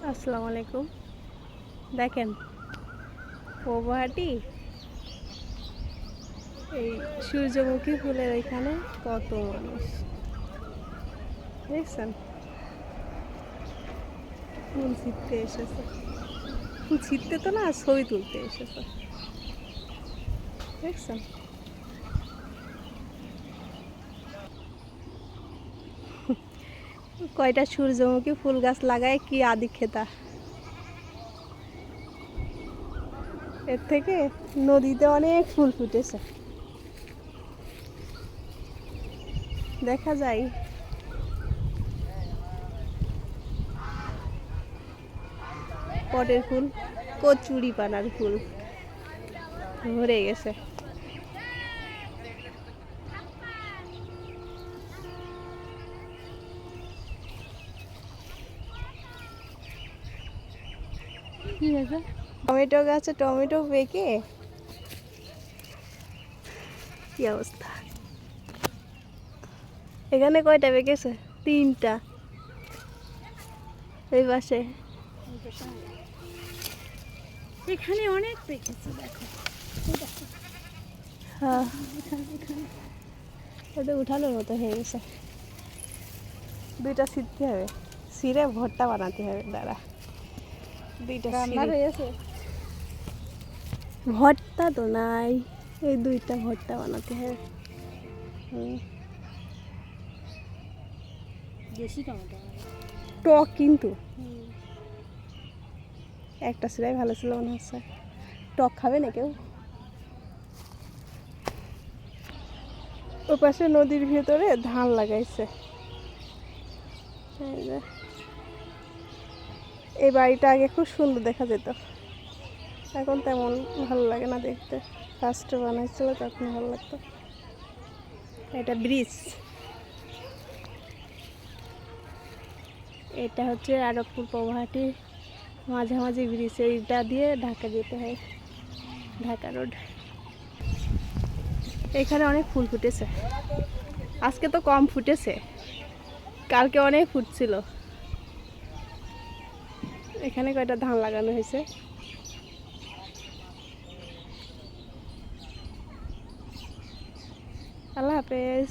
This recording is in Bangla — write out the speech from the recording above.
আসসালামু আলাইকুম। দেখেন পৌবাহাটি এই সূর্যমুখী ফুলের এখানে কত মানুষ দেখছেন, ফুল ছিঁড়তে এসেছে। ফুল ছিঁড়তে তো না, ছবি তুলতে এসেছে। দেখছেন কয়টা সূর্যমুখী ফুল গাছ লাগায় কি আদি খেতা। এর থেকে নদীতে অনেক ফুল ফুটেছে দেখা যায়। পটের ফুল, কচুরি পানার ফুল ভরে গেছে। কি হয়েছে? টমেটো গাছে টমেটো পেকে কি অবস্থা। এখানে কয়টা পেকেছে? 3টা। এই পাশে এখানে অনেক পেকেছে, দেখো। হ্যাঁ, ওটা উঠানোর মতো হয়ে গেছে। 2টা ছিঁড়তে হবে, ছিঁড়ে ভর্তা বানাতে হবে। দাঁড়া, 2টা রান্না হয়ে গেছে। ভর্তা তো নাই, এই 2টা ভর্তা বানাতে হবে। দেশি টমেটো টক কিন্তু একটা ছিঁড়াই ভালো ছিল মনে হচ্ছে। টক খাবে না কেউ? ও পাশে নদীর ভেতরে ধান লাগাইছে। এই বাড়িটা আগে খুব সুন্দর দেখা যেত, এখন তেমন ভালো লাগে না দেখতে। ফার্স্টে বানাইছিল তখন ভালো লাগতো। এটা ব্রিজ, এটা হচ্ছে আরবপুর পৌবাহাটি মাঝামাঝি ব্রিজ। এইটা দিয়ে ঢাকা যেতে হয়, ঢাকা রোড। এখানে অনেক ফুল ফুটেছে, আজকে তো কম ফুটেছে, কালকে অনেক ফুটছিল। এখানে কয়টা ধান লাগানো হয়েছে। আল্লাহ হাফেজ।